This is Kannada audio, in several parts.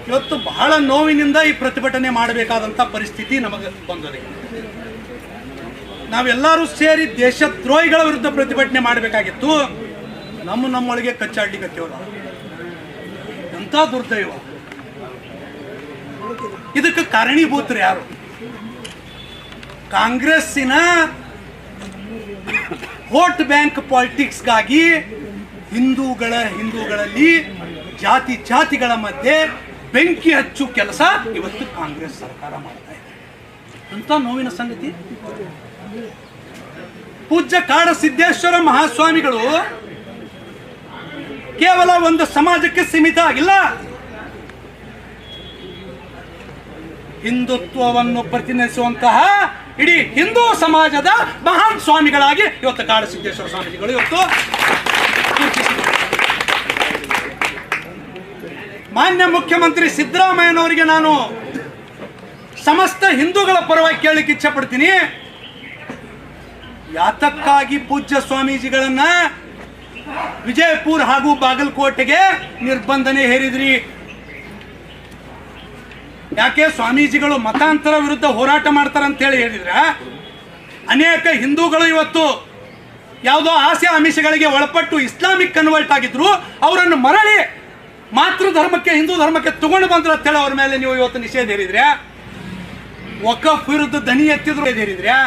ಇವತ್ತು ಬಹಳ ನೋವಿನಿಂದ ಈ ಪ್ರತಿಭಟನೆ ಮಾಡಬೇಕಾದಂಥ ಪರಿಸ್ಥಿತಿ ನಮಗೆ ಬಂದಿದೆ. ನಾವೆಲ್ಲರೂ ಸೇರಿ ದೇಶದ್ರೋಹಿಗಳ ವಿರುದ್ಧ ಪ್ರತಿಭಟನೆ ಮಾಡಬೇಕಾಗಿತ್ತು. ನಮ್ಮೊಳಗೆ ಕಚ್ಚಾಡ್ಲಿಕ್ಕತ್ತೇವಲ್ಲ, ಎಂಥ ದುರ್ದೈವ. ಇದಕ್ಕೆ ಕಾರಣೀಭೂತರು ಯಾರು? ಕಾಂಗ್ರೆಸ್ಸಿನ ವೋಟ್ ಬ್ಯಾಂಕ್ ಪಾಲಿಟಿಕ್ಸ್ಗಾಗಿ ಹಿಂದೂಗಳಲ್ಲಿ ಜಾತಿಗಳ ಮಧ್ಯೆ ಬೆಂಕಿ ಹಚ್ಚು ಕೆಲಸ ಇವತ್ತು ಕಾಂಗ್ರೆಸ್ ಸರ್ಕಾರ ಮಾಡ್ತಾ ಇದೆ. ಅಂತ ನೋವಿನ ಸಂಗತಿ. ಪೂಜ್ಯ ಕಾಡಸಿದ್ದೇಶ್ವರ ಮಹಾಸ್ವಾಮಿಗಳು ಕೇವಲ ಒಂದು ಸಮಾಜಕ್ಕೆ ಸೀಮಿತ ಆಗಿಲ್ಲ, ಹಿಂದುತ್ವವನ್ನು ಪ್ರತಿನಿಧಿಸುವಂತಹ ಇಡೀ ಹಿಂದೂ ಸಮಾಜದ ಮಹಾನ್ ಸ್ವಾಮಿಗಳಾಗಿ ಇವತ್ತು ಕಾಡಸಿದ್ದೇಶ್ವರ ಸ್ವಾಮೀಜಿಗಳು ಇವತ್ತು ಮಾನ್ಯ ಮುಖ್ಯಮಂತ್ರಿ ಸಿದ್ದರಾಮಯ್ಯನವರಿಗೆ ನಾನು ಸಮಸ್ತ ಹಿಂದೂಗಳ ಪರವಾಗಿ ಕೇಳಲಿಕ್ಕೆ ಇಚ್ಛೆ ಪಡ್ತೀನಿ. ಯಾತಕ್ಕಾಗಿ ಪೂಜ್ಯ ಸ್ವಾಮೀಜಿಗಳನ್ನ ವಿಜಯಪುರ ಹಾಗೂ ಬಾಗಲಕೋಟೆಗೆ ನಿರ್ಬಂಧನೆ ಹೇರಿದ್ರಿ? ಯಾಕೆ ಸ್ವಾಮೀಜಿಗಳು ಮತಾಂತರ ವಿರುದ್ಧ ಹೋರಾಟ ಮಾಡ್ತಾರಂತ ಹೇಳಿ ಹೇಳಿದ್ರ? ಅನೇಕ ಹಿಂದೂಗಳು ಇವತ್ತು ಯಾವುದೋ ಆಸೆ ಆಮಿಷಗಳಿಗೆ ಒಳಪಟ್ಟು ಇಸ್ಲಾಮಿಕ್ ಕನ್ವರ್ಟ್ ಆಗಿದ್ರು, ಅವರನ್ನು ಮರಳಿ ಮಾತೃ ಧರ್ಮಕ್ಕೆ ಹಿಂದೂ ಧರ್ಮಕ್ಕೆ ತಗೊಂಡು ಬಂದ್ರು ಅಂತ ಹೇಳಿ ಅವ್ರ ಮೇಲೆ ನೀವು ಇವತ್ತು ನಿಷೇಧ ಹೇರಿದ್ರ್ಯಾ? ವಕಫ್ ವಿರುದ್ಧ ದನಿ ಎತ್ತಿದ್ರು ಹೇರಿದ್ರ್ಯಾ?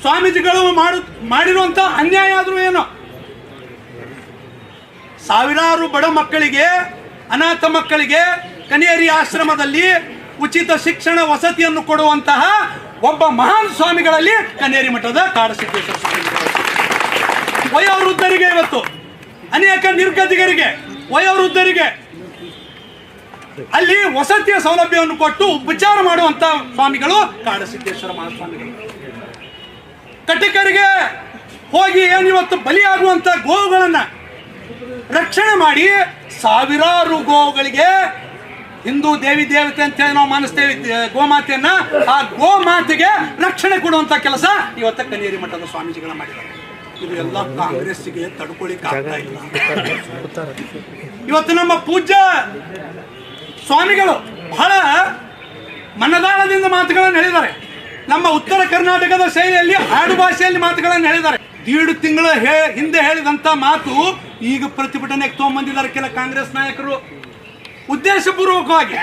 ಸ್ವಾಮೀಜಿಗಳು ಮಾಡಿರುವಂತ ಅನ್ಯಾಯ ಆದ್ರೂ ಏನು? ಸಾವಿರಾರು ಬಡ ಮಕ್ಕಳಿಗೆ, ಅನಾಥ ಮಕ್ಕಳಿಗೆ ಕನೇರಿ ಆಶ್ರಮದಲ್ಲಿ ಉಚಿತ ಶಿಕ್ಷಣ ವಸತಿಯನ್ನು ಕೊಡುವಂತಹ ಒಬ್ಬ ಮಹಾನ್ ಸ್ವಾಮಿಗಳಲ್ಲಿ ಕನೇರಿ ಮಠದ ಕಾಡಸಿದ್ದೇಶ್ವರ ಸ್ವಾಮಿಗಳು. ವಯೋವೃದ್ಧರಿಗೆ ಇವತ್ತು ಅನೇಕ ನಿರ್ಗತಿಗರಿಗೆ, ವಯೋವೃದ್ಧರಿಗೆ ಅಲ್ಲಿ ವಸತಿಯ ಸೌಲಭ್ಯವನ್ನು ಕೊಟ್ಟು ಉಪಚಾರ ಮಾಡುವಂತ ಸ್ವಾಮಿಗಳು ಕಾಡಸಿದ್ದೇಶ್ವರ ಮಹಾಸ್ವಾಮಿಗಳು. ಕಟಕರಿಗೆ ಹೋಗಿ ಏನಿವತ್ತು ಬಲಿಯಾಗುವಂತ ಗೋವುಗಳನ್ನ ರಕ್ಷಣೆ ಮಾಡಿ ಸಾವಿರಾರು ಗೋವುಗಳಿಗೆ ಹಿಂದೂ ದೇವಿ ದೇವತೆ ಅಂತ ಹೇಳಿ ನಾವು ಮಾನಿಸ್ತೇವೆ ಗೋಮಾತೆಯನ್ನ, ಆ ಗೋಮಾತೆಗೆ ರಕ್ಷಣೆ ಕೊಡುವಂತ ಕೆಲಸ ಇವತ್ತು ಕನೇರಿ ಮಠದ ಸ್ವಾಮೀಜಿಗಳ ಮಾಡಿದ್ದಾರೆ. ಇದು ಎಲ್ಲ ಕಾಂಗ್ರೆಸ್ಸಿಗೆ ತಡ್ಕೊಳ್ಳಿಕ್ಕೆ ಆಗ್ತಾ ಇಲ್ಲ. ಇವತ್ತು ನಮ್ಮ ಪೂಜ್ಯ ಸ್ವಾಮಿಗಳು ಬಹಳ ಮನದಾಳದಿಂದ ಮಾತುಗಳನ್ನು ಹೇಳಿದ್ದಾರೆ. ನಮ್ಮ ಉತ್ತರ ಕರ್ನಾಟಕದ ಶೈಲಿಯಲ್ಲಿ ಆಡು ಭಾಷೆಯಲ್ಲಿ ಮಾತುಗಳನ್ನು ಹೇಳಿದ್ದಾರೆ. 1.5 ತಿಂಗಳ ಹಿಂದೆ ಹೇಳಿದಂತ ಮಾತು ಈಗ ಪ್ರತಿಭಟನೆಗೆ ತಗೊಂಡ್ಬಂದಿದ್ದಾರೆ ಕೆಲ ಕಾಂಗ್ರೆಸ್ ನಾಯಕರು ಉದ್ದೇಶಪೂರ್ವಕವಾಗಿ.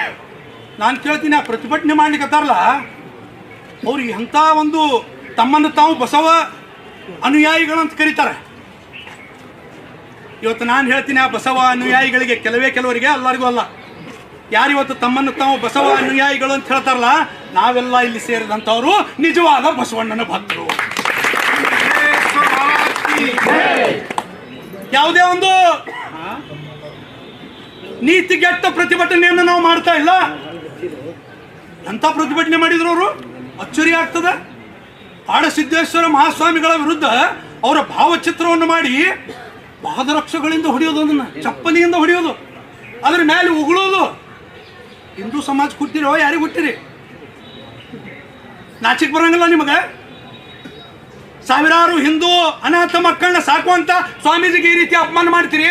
ನಾನು ಕೇಳ್ತೀನಿ, ಆ ಪ್ರತಿಭಟನೆ ಮಾಡ್ಲಿಕ್ಕತ್ತಾರಲ್ಲ ಅವ್ರು ಎಂಥ ಒಂದು ತಮ್ಮನ್ನು ತಾವು ಬಸವ ಅನುಯಾಯಿಗಳಂತ ಕರೀತಾರೆ. ಇವತ್ತು ನಾನು ಹೇಳ್ತೀನಿ, ಆ ಬಸವ ಅನುಯಾಯಿಗಳಿಗೆ ಕೆಲವರಿಗೆ, ಎಲ್ಲರಿಗೂ ಅಲ್ಲ, ಯಾರಿವತ್ತು ತಮ್ಮನ್ನು ತಾವು ಬಸವ ಅನುಯಾಯಿಗಳು ಅಂತ ಹೇಳ್ತಾರಲ್ಲ, ನಾವೆಲ್ಲ ಇಲ್ಲಿ ಸೇರಿದಂಥವ್ರು ನಿಜವಾದ ಬಸವಣ್ಣನ ಭಕ್ತರು. ಯಾವುದೇ ಒಂದು ನೀತಿಗೆಟ್ಟ ಪ್ರತಿಭಟನೆಯನ್ನು ನಾವು ಮಾಡ್ತಾ ಇಲ್ಲ. ಎಂಥ ಪ್ರತಿಭಟನೆ ಮಾಡಿದ್ರು ಅವರು, ಅಚ್ಚರಿ ಆಗ್ತದೆ. ಕಾಡಸಿದ್ದೇಶ್ವರ ಮಹಾಸ್ವಾಮಿಗಳ ವಿರುದ್ಧ ಅವರ ಭಾವಚಿತ್ರವನ್ನು ಮಾಡಿ ಪಾದರಕ್ಷೆಗಳಿಂದ ಹೊಡೆಯೋದು, ಅದನ್ನು ಚಪ್ಪಲಿಯಿಂದ ಹೊಡೆಯೋದು, ಅದ್ರ ಮೇಲೆ ಉಗುಳೋದು. ಹಿಂದೂ ಸಮಾಜ ಹುಟ್ಟಿರೋ ಯಾರಿಗೆ ಹುಟ್ಟಿರಿ? ನಾಚಿಕ್ ಬರಂಗಿಲ್ಲ ನಿಮಗೆ? ಸಾವಿರಾರು ಹಿಂದೂ ಅನಾಥ ಮಕ್ಕಳನ್ನ ಸಾಕುವಂತ ಸ್ವಾಮೀಜಿಗೆ ಈ ರೀತಿ ಅಪಮಾನ ಮಾಡ್ತೀರಿ?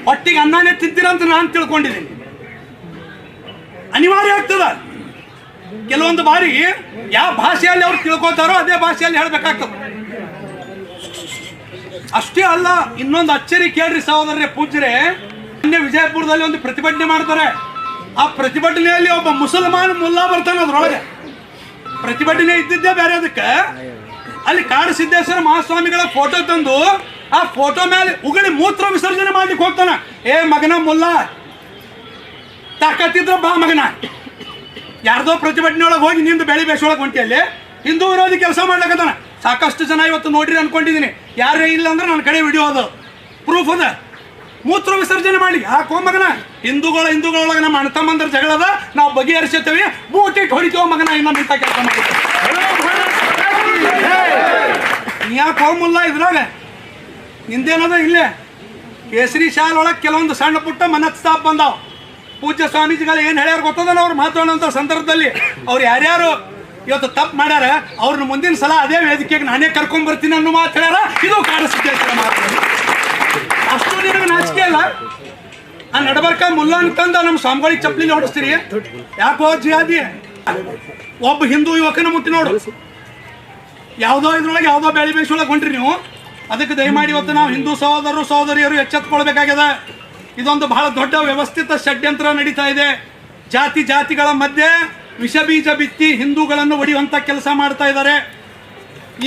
ಹೊಟ್ಟಿಗೆ ಅನ್ನನೇ ತಿಂತೀರಂತ ನಾನು ತಿಳ್ಕೊಂಡಿದ್ದೀನಿ. ಅನಿವಾರ್ಯ ಆಗ್ತದ. ಕೆಲವೊಂದು ಬಾರಿ ಯಾವ ಭಾಷೆಯಲ್ಲಿ ಅವ್ರು ತಿಳ್ಕೊತಾರೋ ಅದೇ ಭಾಷೆಯಲ್ಲಿ ಹೇಳ್ಬೇಕಾಗ್ತದೆ. ಅಷ್ಟೇ ಅಲ್ಲ, ಇನ್ನೊಂದು ಅಚ್ಚರಿ ಕೇಳ್ರಿ ಸಹೋದರರೇ, ಪೂಜ್ಯರೇ. ಮೊನ್ನೆ ವಿಜಯಪುರದಲ್ಲಿ ಒಂದು ಪ್ರತಿಭಟನೆ ಮಾಡ್ತಾರೆ. ಆ ಪ್ರತಿಭಟನೆಯಲ್ಲಿ ಒಬ್ಬ ಮುಸಲ್ಮಾನ್ ಮುಲ್ಲಾ ಬರ್ತಾನೆ. ಅದ್ರೊಳಗೆ ಪ್ರತಿಭಟನೆ ಇದ್ದಿದ್ದೇ ಬೇರೆ. ಅದಕ್ಕೆ ಅಲ್ಲಿ ಕಾಡಸಿದ್ದೇಶ್ವರ ಮಹಾಸ್ವಾಮಿಗಳ ಫೋಟೋ ತಂದು ಆ ಫೋಟೋ ಮೇಲೆ ಉಗುಳಿ ಮೂತ್ರ ವಿಸರ್ಜನೆ ಮಾಡ್ಲಿಕ್ಕೆ ಹೋಗ್ತಾನ. ಏ ಮಗನ ಮುಲ್ಲಾ, ತಾಕತ್ತಿದ್ರ ಬಾ ಮಗನ. ಯಾರ್ದೋ ಪ್ರತಿಭಟನೆ ಒಳಗೆ ಹೋಗಿ ನಿಂದು ಬೆಳಿ ಬೇಸೊಳಗೆ ಹೊಂಟಿಯಲ್ಲಿ ಹಿಂದೂ ವಿರೋಧಿ ಕೆಲಸ ಮಾಡ್ಲಕ್ಕತ್ತಾನ. ಸಾಕಷ್ಟು ಜನ ಇವತ್ತು ನೋಡ್ರಿ ಅನ್ಕೊಂಡಿದ್ದೀನಿ. ಯಾರೇ ಇಲ್ಲ ಅಂದ್ರೆ ನನ್ನ ಕಡೆ ವಿಡಿಯೋ ಅದು ಪ್ರೂಫ್ ಅದ. ಮೂತ್ರ ವಿಸರ್ಜನೆ ಮಾಡಿ ಹಾಕೋ ಮಗನ. ಹಿಂದೂಗಳೊಳಗೆ ನಮ್ಮ ಅಣ್ಣ ತಮ್ಮಂದ್ರ ಜಗಳದ, ನಾವು ಬಗೆಹರಿಸುತ್ತೇವೆ, ಬೂಟಿಟ್ಟು ಹೊಡಿತೀವ ಮಗನ. ಇನ್ನೊಂದು ಇಂಥ ಕೆಲಸ ಮಾಡ್ತೀವಿ. ನೀ ಯಾಕೆ ಹೋಗಲ್ಲ ಇದ್ರಾಗ? ನಿಂದೇನದ ಇಲ್ಲೇ ಕೇಸರಿ ಶಾಲ್ ಒಳಗೆ ಕೆಲವೊಂದು ಸಣ್ಣ ಪುಟ್ಟ ಮನಸ್ತಾಪ ಬಂದಾವ. ಪೂಜ್ಯ ಸ್ವಾಮೀಜಿಗಳು ಏನು ಹೇಳ್ಯಾರ ಗೊತ್ತದಲ್ಲ, ಅವ್ರು ಮಾತಾಡೋಂಥ ಸಂದರ್ಭದಲ್ಲಿ ಅವ್ರು ಯಾರ್ಯಾರು ಇವತ್ತು ತಪ್ಪು ಮಾಡ್ಯಾರ ಅವ್ರನ್ನ ಮುಂದಿನ ಸಲ ಅದೇ ವೇದಿಕೆಗೆ ನಾನೇ ಕರ್ಕೊಂಡ್ ಬರ್ತೀನಿ ಅನ್ನೋ ಮಾತು ಹೇಳ್ಯಾರ. ಇದು ಕಾಡಸಿದ್ದೇಶ್ವರ ಮಾತು. ಅಷ್ಟು ನಿನಗೆ ನಾಚಿಕೆ ಅಲ್ಲ? ಆ ನಡಬರ್ಕ ಮುಲ್ಲನ್ ತಂದ ನಮ್ಮ ಸ್ವಾಮಿಗಳಿಗೆ ಚಪ್ಪಲಿ ಹೊಡಿಸ್ತೀರಿ. ಯಾಕೋ ಜಿಯಾದಿ ಒಬ್ಬ ಹಿಂದೂ ಯುವಕನ ಮುಟ್ಟಿ ನೋಡು, ಯಾವುದೋ ಇದ್ರೊಳಗೆ ಯಾವುದೋ ಬೆಳೆ ಬೇಯಿಸೊಳಗೆ ಹೊಂಟ್ರಿ ನೀವು. ಅದಕ್ಕೆ ದಯಮಾಡಿ ಇವತ್ತು ನಾವು ಹಿಂದೂ ಸಹೋದರರು ಸಹೋದರಿಯರು ಎಚ್ಚೆತ್ತುಕೊಳ್ಬೇಕಾಗಿದೆ. ಇದೊಂದು ಬಹಳ ದೊಡ್ಡ ವ್ಯವಸ್ಥಿತ ಷಡ್ಯಂತ್ರ ನಡೀತಾ ಇದೆ. ಜಾತಿಗಳ ಮಧ್ಯೆ ವಿಷ ಬೀಜ ಬಿತ್ತಿ ಹಿಂದೂಗಳನ್ನು ಒಡೆಯುವಂಥ ಕೆಲಸ ಮಾಡ್ತಾ ಇದ್ದಾರೆ.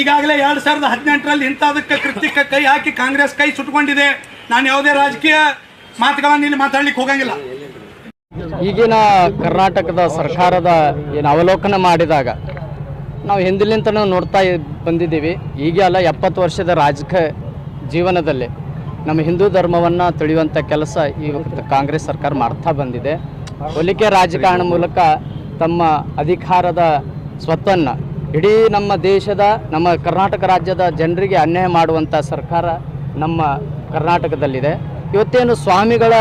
ಈಗಾಗಲೇ 2018ರಲ್ಲಿ ಇಂಥದಕ್ಕೆ ಕೃತ್ಯಕ್ಕೆ ಕೈ ಹಾಕಿ ಕಾಂಗ್ರೆಸ್ ಕೈ ಸುಟ್ಕೊಂಡಿದೆ. ನಾನು ಯಾವುದೇ ರಾಜಕೀಯ ಮಾತುಗಳನ್ನು ಇಲ್ಲಿ ಮಾತಾಡ್ಲಿಕ್ಕೆ ಹೋಗಂಗಿಲ್ಲ. ಈಗಿನ ಕರ್ನಾಟಕದ ಸರ್ಕಾರದ ಏನು ಅವಲೋಕನ ಮಾಡಿದಾಗ ನಾವು ಹಿಂದಿಲಿಂತನೂ ನೋಡ್ತಾ ಬಂದಿದ್ದೀವಿ. ಈಗ ಅಲ್ಲ 70 ವರ್ಷದ ರಾಜಕೀಯ ಜೀವನದಲ್ಲಿ ನಮ್ಮ ಹಿಂದೂ ಧರ್ಮವನ್ನು ತಿಳಿಯುವಂಥ ಕೆಲಸ ಈ ಕಾಂಗ್ರೆಸ್ ಸರ್ಕಾರ ಮಾಡ್ತಾ ಬಂದಿದೆ. ಹೋಲಿಕೆ ರಾಜಕಾರಣ ಮೂಲಕ ತಮ್ಮ ಅಧಿಕಾರದ ಸ್ವತ್ತನ್ನು ಇಡೀ ನಮ್ಮ ದೇಶದ ನಮ್ಮ ಕರ್ನಾಟಕ ರಾಜ್ಯದ ಜನರಿಗೆ ಅನ್ಯಾಯ ಮಾಡುವಂಥ ಸರ್ಕಾರ ನಮ್ಮ ಕರ್ನಾಟಕದಲ್ಲಿದೆ. ಇವತ್ತೇನು ಸ್ವಾಮಿಗಳ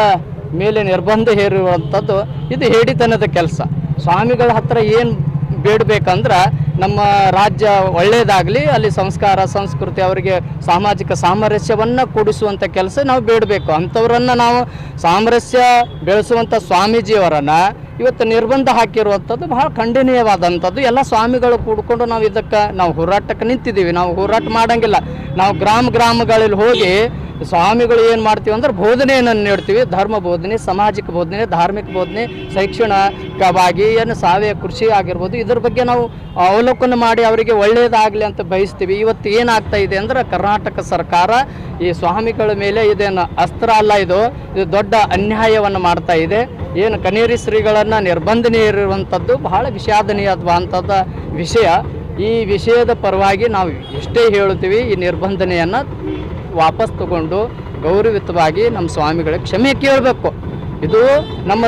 ಮೇಲೆ ನಿರ್ಬಂಧ ಹೇರಿರುವಂಥದ್ದು ಇದು ಹೇಡಿತನದ ಕೆಲಸ. ಸ್ವಾಮಿಗಳ ಹತ್ರ ಏನು ಬೇಡಬೇಕಂದ್ರೆ ನಮ್ಮ ರಾಜ್ಯ ಒಳ್ಳೆಯದಾಗಲಿ, ಅಲ್ಲಿ ಸಂಸ್ಕಾರ ಸಂಸ್ಕೃತಿ ಅವರಿಗೆ ಸಾಮಾಜಿಕ ಸಾಮರಸ್ಯವನ್ನು ಕೂಡಿಸುವಂಥ ಕೆಲಸ ನಾವು ಬೇಡಬೇಕು. ಅಂಥವ್ರನ್ನು ನಾವು ಸಾಮರಸ್ಯ ಬೆಳೆಸುವಂಥ ಸ್ವಾಮೀಜಿಯವರನ್ನು ಇವತ್ತು ನಿರ್ಬಂಧ ಹಾಕಿರುವಂಥದ್ದು ಬಹಳ ಖಂಡನೀಯವಾದಂಥದ್ದು. ಎಲ್ಲ ಸ್ವಾಮಿಗಳು ಕೂಡ್ಕೊಂಡು ನಾವು ಇದಕ್ಕೆ ನಾವು ಹೋರಾಟಕ್ಕೆ ನಿಂತಿದ್ದೀವಿ. ನಾವು ಹೋರಾಟ ಮಾಡೋಂಗಿಲ್ಲ. ನಾವು ಗ್ರಾಮಗಳಲ್ಲಿ ಹೋಗಿ ಸ್ವಾಮಿಗಳು ಏನು ಮಾಡ್ತೀವಿ ಅಂದ್ರೆ ಬೋಧನೆಯನ್ನು ನೀಡ್ತೀವಿ. ಧರ್ಮ ಬೋಧನೆ, ಸಾಮಾಜಿಕ ಬೋಧನೆ, ಧಾರ್ಮಿಕ ಬೋಧನೆ, ಶೈಕ್ಷಣಿಕವಾಗಿ ಏನು ಸಾವಯವ ಕೃಷಿ ಆಗಿರ್ಬೋದು, ಇದ್ರ ಬಗ್ಗೆ ನಾವು ಅವಲೋಕನ ಮಾಡಿ ಅವರಿಗೆ ಒಳ್ಳೆಯದಾಗಲಿ ಅಂತ ಬಯಸ್ತೀವಿ. ಇವತ್ತು ಏನಾಗ್ತಾ ಇದೆ ಅಂದ್ರೆ ಕರ್ನಾಟಕ ಸರ್ಕಾರ ಈ ಸ್ವಾಮಿಗಳ ಮೇಲೆ ಇದೇನು ಅಸ್ತ್ರ ಅಲ್ಲ, ಇದು ದೊಡ್ಡ ಅನ್ಯಾಯವನ್ನು ಮಾಡ್ತಾ ಇದೆ. ಏನು ಕನೇರಿ ಶ್ರೀಗಳನ್ನು ನಿರ್ಬಂಧನೀಯರುವಂಥದ್ದು ಬಹಳ ವಿಷಾದನೀಯವಾದಂಥದ್ದು ವಿಷಯ. ಈ ವಿಷಯದ ಪರವಾಗಿ ನಾವು ಎಷ್ಟೇ ಹೇಳ್ತೀವಿ, ಈ ನಿರ್ಬಂಧನೆಯನ್ನು ವಾಪಸ್ ತಗೊಂಡು ಗೌರವಯುತವಾಗಿ ನಮ್ಮ ಸ್ವಾಮಿಗಳಿಗೆ ಕ್ಷಮೆ ಕೇಳಬೇಕು. ಇದು ನಮ್ಮ